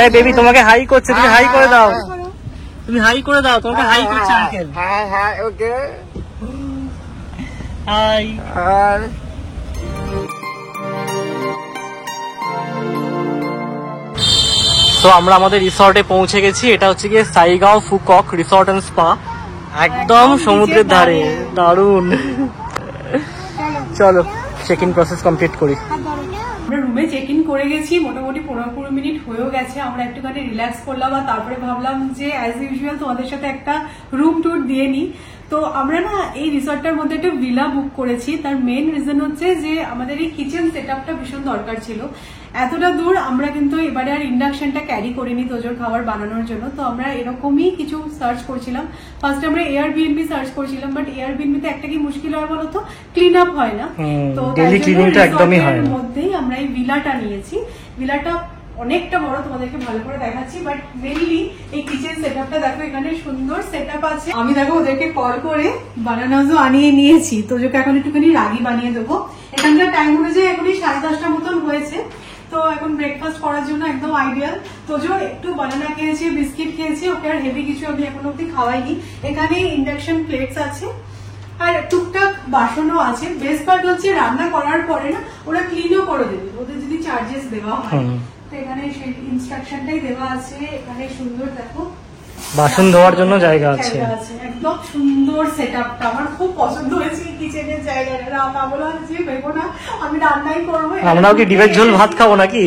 এই বেবি তোমাকে হাই করছে, তুমি হাই করে দাও, তুমি হাই করে দাও, তোমাকে হাই করছে আঙ্কেল। হ্যাঁ ওকে হাই। তো আমরা আমাদের রিসর্টে পৌঁছে গেছি। এটা হচ্ছে গিয়ে সাইগাঁও ফুকক রিসর্ট এন্ড স্পা, একদম সমুদ্রের ধারে, দারুণ। চলো চেক ইন প্রসেস কমপ্লিট করি। আমরা রুমে চেক ইন করে গেছি, মোটামুটি 15-20 মিনিট হয়েও গেছে। আমরা একটুখানি রিল্যাক্স করলাম আর তারপরে ভাবলাম যে অ্যাজ ইউজুয়াল তোমাদের সাথে একটা রুম ট্যুর দিয়ে নিই। তো আমরা না এই রিসর্টটার মধ্যে একটা ভিলা বুক করেছি। তার মেন রিজন হচ্ছে যে আমাদের এই কিচেন সেটআপটা ভীষণ দরকার ছিল। এতটা দূর আমরা কিন্তু এবারে আর ইন্ডাকশনটা ক্যারি করিনি তোজোর খাবার বানানোর জন্য। তো আমরা এরকমই কিছু সার্চ করছিলাম। ফার্স্ট আমরা এয়ারবিএনবি সার্চ করছিলাম, বাট এয়ারবিএনবিতে একটা কি মুশকিল হয় বলতো, ক্লিন আপ হয় না। তো ডেইলি ক্লিনিংটা একদমই হয় না। মধ্যেই আমরা এই ভিলাটা নিয়েছি। ভিলাটা অনেকটা বড়, তোমাদেরকে ভালো করে দেখাচ্ছি, বাট মেইনলি এই কিচেন সেটআপটা দেখো, এখানে সুন্দর সেটআপ আছে। আমি দেখো ওদেরকে কল করে বানানাজও আনিয়ে নিয়েছি। তোজোকে এখন একটুখানি রাগি বানিয়ে দেবো। এখানকার টাইম অনুযায়ী এখনই 10:30 মতন হয়েছে। তো এখন ব্রেকফাস্ট করার জন্য একদম আইডিয়াল। তোজো একটু বানানা খেয়েছি, বিস্কিট খেয়েছি, ওকে আর হেভি কিছু আমি এখন অব্দি খাওয়াইনি। এখানে ইন্ডাকশন প্লেটস আছে আর টুকটাক বাসনও আছে। বেস্ট পার্ট হচ্ছে রান্না করার পরে না ওরা ক্লিনও করে দেবে, ওদের যদি চার্জেস দেওয়া হয়। তো এখানে সেই ইনস্ট্রাকশনটাই দেওয়া আছে। এখানে সুন্দর দেখো বাসন ধোয়ার জন্য জায়গা আছে। একদম সুন্দর সেটআপটা আমার খুব পছন্দ হয়েছে। কিচেনের জায়গাটা রান্না বলা হচ্ছে ভেবো না আমি রান্নাই করবো। আমরাও কি ডিমের ঝোল ভাত খাবো নাকি?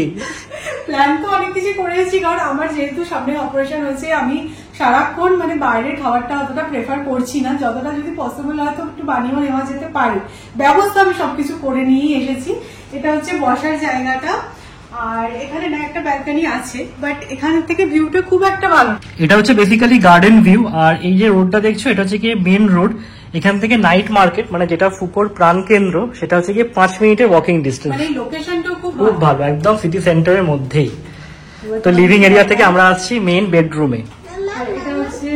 প্ল্যান তো অনেক কিছু করেছি, কারণ আমার যেহেতু সামনে অপারেশন হয়েছে আমি সারাক্ষণ মানে বাইরের খাবারটা অতটা প্রেফার করছি না। যতটা যদি পসিবল হয় তো একটু বানিয়েও নেওয়া যেতে পারে, ব্যবস্থা আমি সবকিছু করে নিয়েই এসেছি। এটা হচ্ছে বসার জায়গাটা, আর এখানে না একটা ব্যালকনি আছে, বাট এখান থেকে ভিউটা খুব একটা ভালো। এটা হচ্ছে বেসিক্যালি গার্ডেন ভিউ। আর এই যে রোডটা দেখছো এটা হচ্ছে কি মেন রোড। এখান থেকে নাইট মার্কেট মানে যেটা ফুকোর প্রাণ কেন্দ্র, সেটা হচ্ছে কি 5 মিনিটের ওয়াকিং ডিস্টেন্স। মানে লোকেশনটাও খুব ভালো, একদম সিটি সেন্টারের মধ্যেই। তো লিভিং এরিয়া থেকে আমরা আসছি মেইন বেডরুমে। এটা হচ্ছে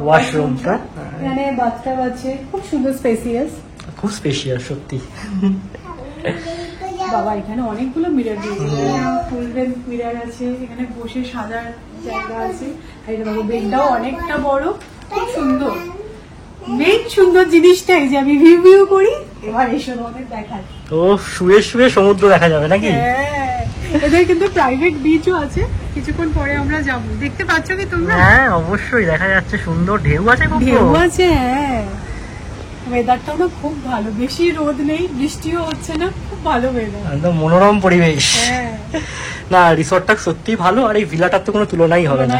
ওয়াশরুমটা, এখানে বাথটাব আছে, খুব সুন্দর স্পেসিয়াস, খুব স্পেশিয়াস সত্যি। বাবা এখানে অনেকগুলো মিরর দিয়েছে, ফুল লেন্থ মিরর আছে, এখানে বসে সাজার জায়গা আছে। আর এটা দেখো বেডটাও অনেকটা বড়, খুব সুন্দর। মেন সুন্দর জিনিসটাই যে আমি রিভিউ করি, এবার এসে তোমাদের দেখাই। তো শুয়ে শুয়ে সমুদ্র দেখা যাবে নাকি? হ্যাঁ, এদের কিন্তু প্রাইভেট বিচও আছে, কিছুক্ষণ পরে আমরা যাব। দেখতে পাচ্ছ কি তোমরা? হ্যাঁ অবশ্যই দেখা যাচ্ছে, সুন্দর ঢেউ আছে, ঢেউ আছে। হ্যাঁ, ওয়েদারটাও না খুব ভালো, বেশি রোদ নেই, বৃষ্টিও হচ্ছে না, খুব ভালো ওয়েদার, একদম মনোরম পরিবেশ। হ্যাঁ না রিসর্টটা সত্যি ভালো, আর এই ভিলাটার তো কোনো তুলনাই হবে না।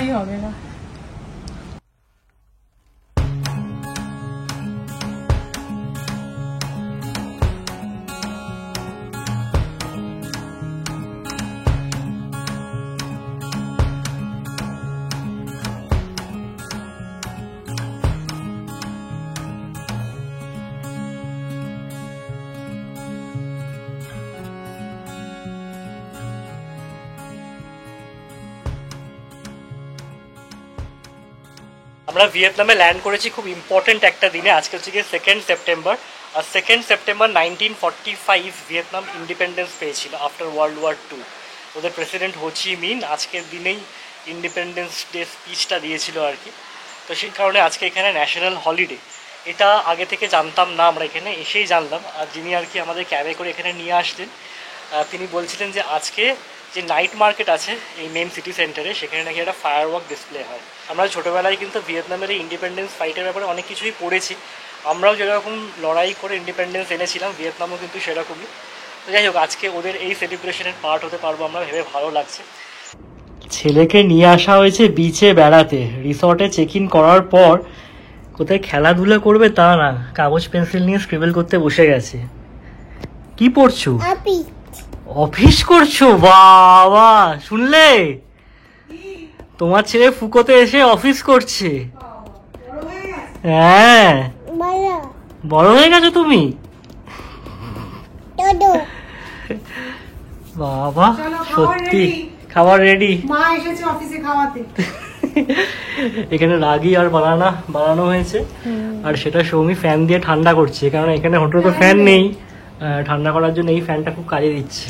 আমরা ভিয়েতনামে ল্যান্ড করেছি খুব ইম্পর্টেন্ট একটা দিনে। আজকে হচ্ছে গিয়ে 2nd সেপ্টেম্বর। আর 2nd সেপ্টেম্বর 1945 ভিয়েতনাম ইন্ডিপেন্ডেন্স পেয়েছিল আফটার ওয়ার্ল্ড ওয়ার 2। ওদের প্রেসিডেন্ট হো চি মিন আজকের দিনেই ইন্ডিপেন্ডেন্স ডে স্পিচটা দিয়েছিল আর কি। তো সেই কারণে আজকে এখানে ন্যাশনাল হলিডে। এটা আগে থেকে জানতাম না, আমরা এখানে এসেই জানলাম। আর যিনি আর কি আমাদের ক্যাবে করে এখানে নিয়ে আসলেন, তিনি বলছিলেন যে আজকে যে নাইট মার্কেট আছে এই মেন সিটি সেন্টারে, সেখানে নাকি একটা ফায়ার ওয়ার্ক ডিসপ্লে হয়। আমরা ছোটোবেলায় কিন্তু ভিয়েতনামের এই ইন্ডিপেন্ডেন্স ফাইটের ব্যাপারে অনেক কিছুই পড়েছি। আমরাও যেরকম লড়াই করে ইন্ডিপেন্ডেন্স এনেছিলাম, ভিয়েতনামও কিন্তু সেরকমই। তো যাই হোক, আজকে ওদের এই সেলিব্রেশনের পার্ট হতে পারবো আমরা, ভেবে ভালো লাগছে। ছেলেকে নিয়ে আসা হয়েছে বিচে বেড়াতে। রিসর্টে চেক ইন করার পর কোথায় খেলাধুলা করবে তা না, কাগজ পেন্সিল নিয়ে স্ক্রিবল করতে বসে গেছে। কি পড়ছো? অফিস করছো? বাবা, শুনলে তোমার ছেলে ফুকোতে এসে অফিস করছে? হ্যাঁ, বড় হয়ে গেছো তুমি। বাবা সত্যি, খাবার রেডি, মা এসেছে অফিসে খাওয়াতে। এখানে রাগি আর বানানো হয়েছে, আর সেটা সৌমি ফ্যান দিয়ে ঠান্ডা করছে, কারণ এখানে হোটেলে তো ফ্যান নেই। ঠান্ডা করার জন্য এই ফ্যানটা খুব কাজে দিচ্ছে।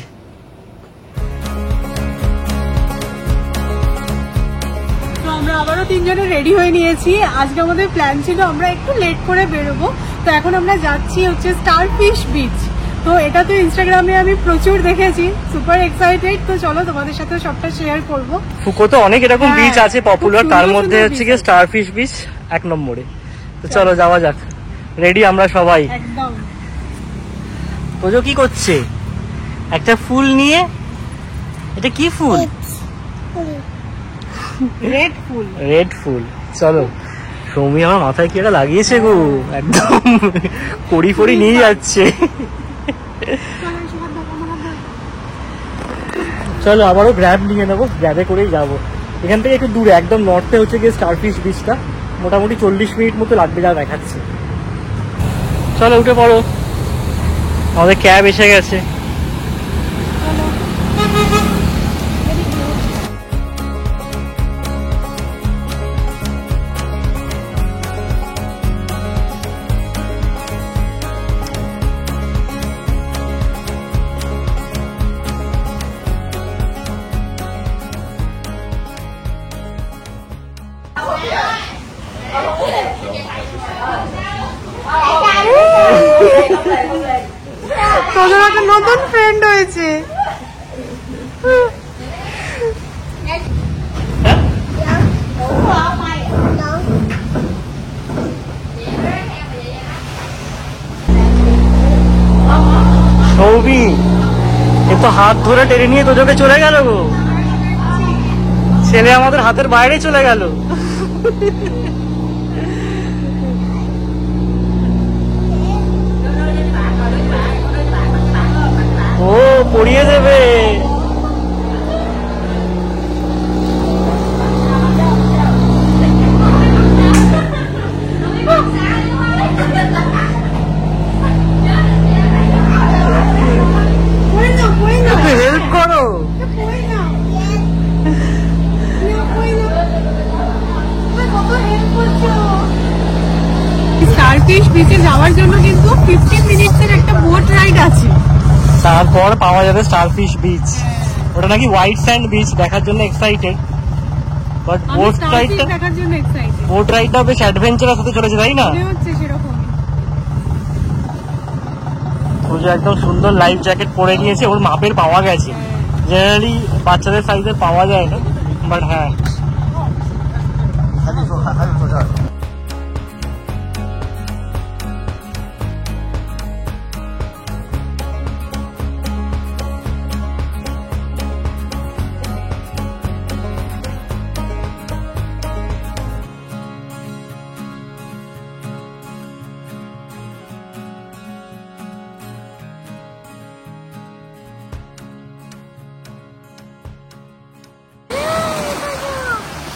আবারও তিনজনে রেডি হয়ে নিয়েছি। আজকে আমাদের প্ল্যান ছিল আমরা একটু লেট করে বেরোবো, তো এখন আমরা যাচ্ছি হচ্ছে স্টারফিশ বিচ। তো এটা তো ইনস্টাগ্রামে আমি প্রচুর দেখেছি, সুপার এক্সাইটেড। তো চলো তোমাদের সাথে সবটা শেয়ার করব। ফুকোতে অনেক এরকম বিচ আছে পপুলার, তার মধ্যে হচ্ছে কি স্টারফিশ বিচ 1 নম্বরে। তো চলো যাওয়া যাক, রেডি আমরা সবাই একদম। তোজো কি করছে? একটা ফুল নিয়ে, এটা কি ফুল? রেড ফুল। রেড ফুল। চলো, সৌমি আমার মাথায় কি একটা লাগিয়েছে গো, একদম কড়ি ফড়ি নিয়ে যাচ্ছে। চলো আবারও গ্র্যাব নিয়ে নেবো, গ্র্যাবে করেই যাবো। এখান থেকে একটু দূরে, একদম নর্থে হচ্ছে গিয়ে স্টারফিশ বিচটা, মোটামুটি 40 মিনিট মতো লাগবে যা দেখাচ্ছে। চলো উঠে পড়ো, আমাদের ক্যাব এসে গেছে। তোদের একটা নতুন ফ্রেন্ড হয়েছে। সৌমি এ তো হাত ধরে টেনে নিয়ে তোজোকে চলে গেল গো, ছেলে আমাদের হাতের বাইরে চলে গেল। ও পড়িয়ে দেবে। হেল্প করো। স্টারফিশ বিচে যাওয়ার জন্য কিন্তু 15 মিনিটসের একটা বোট রাইড আছে, তারপর পাওয়া যাবে স্টারফিশ বিচ। ওটা নাকি হোয়াইট স্যান্ড বিচ, দেখার জন্য এক্সাইটেড। বাট বোট রাইডটা, দেখার জন্য এক্সাইটেড। বোট রাইডটা বেশ অ্যাডভেঞ্চারাস হতে চলেছে, তাই না? মনে হচ্ছে সেরকম। ও যে একদম সুন্দর লাইফ জ্যাকেট পরে নিয়েছে, ওর মাপের পাওয়া গেছে। জেনারেলি বাচ্চাদের সাইজের পাওয়া যায় না, বাট হ্যাঁ।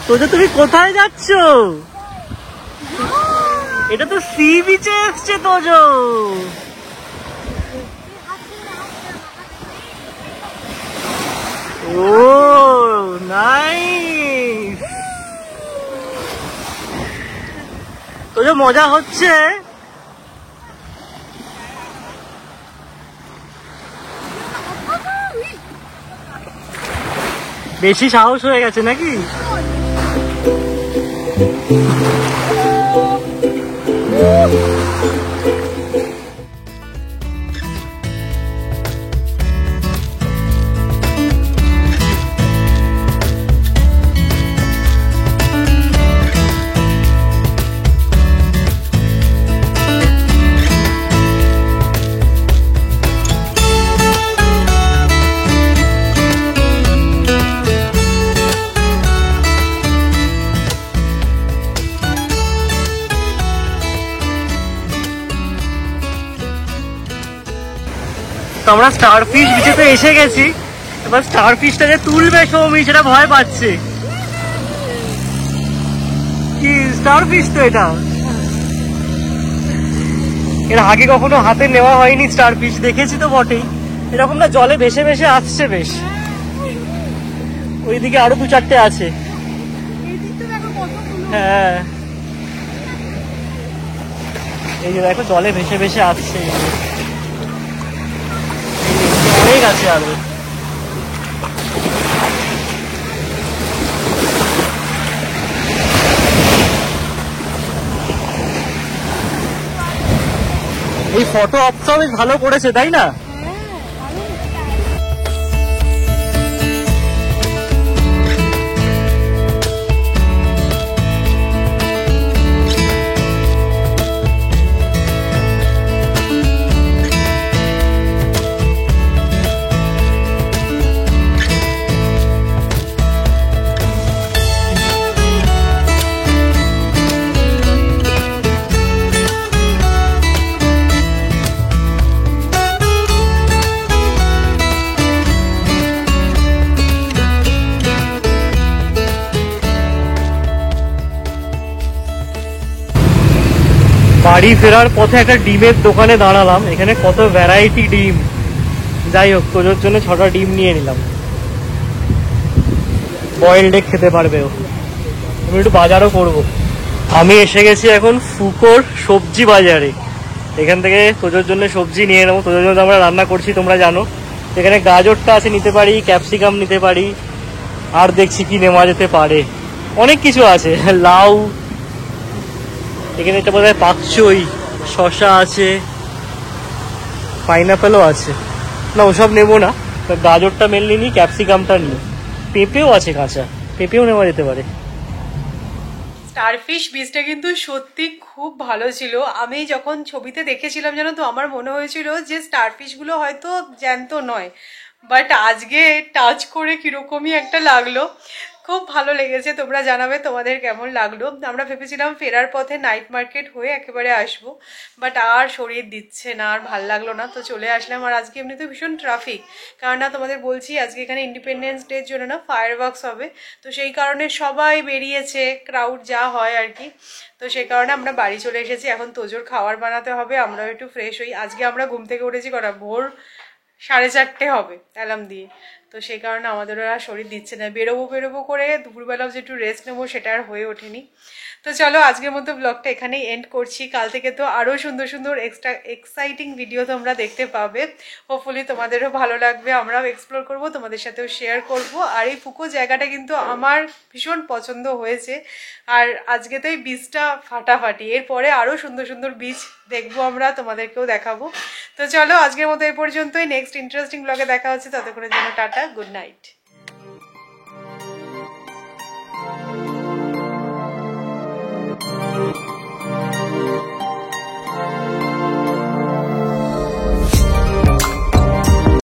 তোজো তুমি কোথায় যাচ্ছ? এটা তো সি বিচে এসছে তোজো। ও নাইস, তোজো মজা হচ্ছে। বেশি সাহস হয়ে গেছে নাকি? আমরা স্টারফিশ বিচে তো এসে গেছি, এবার স্টারফিশটা যে তুলবে সৌমি সেটা ভয় পাচ্ছে। কি স্টারফিশ তো এটা, এর আগে কখনো হাতে নেওয়া হয়নি স্টারফিশ, দেখেছি তো বটেই। এরকম না জলে ভেসে ভেসে আসছে বেশ, ওইদিকে আরো 2-4টে আছে। হ্যাঁ এই যে দেখো জলে ভেসে ভেসে আসছে, অনেক আছে আরো। আমরা 2 জন এই ফটো অপটাও বেশ ভালো করেছে, তাই না? বাড়ি ফেরার পথে একটা ডিমের দোকানে দাঁড়ালাম, এখানে কত ভ্যারাইটি ডিম। যাই হোক, তোজোর জন্য 6টা ডিম নিয়ে নিলাম, বয়েলড এগ খেতে পারবে ও। আমি একটু বাজারও করব। আমি এসে গেছি এখন ফুকোর সবজি বাজারে। এখান থেকে তোজোর জন্য সবজি নিয়ে নেবো, তোজোর জন্য আমরা রান্না করছি তোমরা জানো। এখানে গাজরটা আছে, নিতে পারি, ক্যাপসিকাম নিতে পারি, আর দেখছি কি নেওয়া যেতে পারে, অনেক কিছু আছে, লাউ, এখানে এটা বোধহয় পাকচই, শশা আছে, পাইনাপেলও আছে। না, ওসব নেবো না, গাজরটা মেনলি নিই, ক্যাপসিকামটা নিই, পেঁপেও আছে কাঁচা, পেঁপেও নেওয়া যেতে পারে। স্টারফিশ বীজটা কিন্তু সত্যি খুব ভালো ছিল। আমি যখন ছবিতে দেখেছিলাম জানো তো, আমার মনে হয়েছিল যে স্টারফিশগুলো হয়তো জ্যান্ত নয়, বাট আজকে টাচ করে কিরকমই একটা লাগলো, খুব ভালো লেগেছে। তোমরা জানাবে তোমাদের কেমন লাগলো। আমরা ভেবেছিলাম ফেরার পথে নাইট মার্কেট হয়ে একেবারে আসবো, বাট আর শরীর দিচ্ছে না, আর ভাল লাগলো না, তো চলে আসলাম। আর আজকে এমনিতে ভীষণ ট্রাফিক, কারণ না তোমাদের বলছি আজকে এখানে ইন্ডিপেন্ডেন্স ডের জন্য না ফায়ার ওয়ার্কস হবে, তো সেই কারণে সবাই বেরিয়েছে, ক্রাউড যা হয় আর কি। তো সেই কারণে আমরা বাড়ি চলে এসেছি। এখন তোজোর খাবার বানাতে হবে, আমরাও একটু ফ্রেশ হই। আজকে আমরা ঘুম থেকে উঠেছি ভোর 4:30 হবে অ্যালার্ম দিয়ে, তো সেই কারণে আমাদেরও আর শরীর দিচ্ছে না। বেরোবো করে দুপুরবেলাও যে একটু রেস্ট নেবো সেটা আর হয়ে ওঠেনি। তো চলো আজকের মতো ব্লগটা এখানেই এন্ড করছি। কাল থেকে তো আরও সুন্দর সুন্দর এক্সাইটিং ভিডিও তোমরা দেখতে পাবে। হোপফুলি তোমাদেরও ভালো লাগবে, আমরাও এক্সপ্লোর করব, তোমাদের সাথেও শেয়ার করব। আর এই ফুকো জায়গাটা কিন্তু আমার ভীষণ পছন্দ হয়েছে। আর আজকে তো এই বীজটা ফাটাফাটি, এরপরে আরও সুন্দর সুন্দর বীজ দেখবো আমরা, তোমাদেরকেও দেখাবো। তো চলো আজকের মতো এই পর্যন্তই, নেক্সট ইন্টারেস্টিং ব্লগে দেখা হচ্ছে, ততক্ষণের জন্য টাটা, গুড নাইট।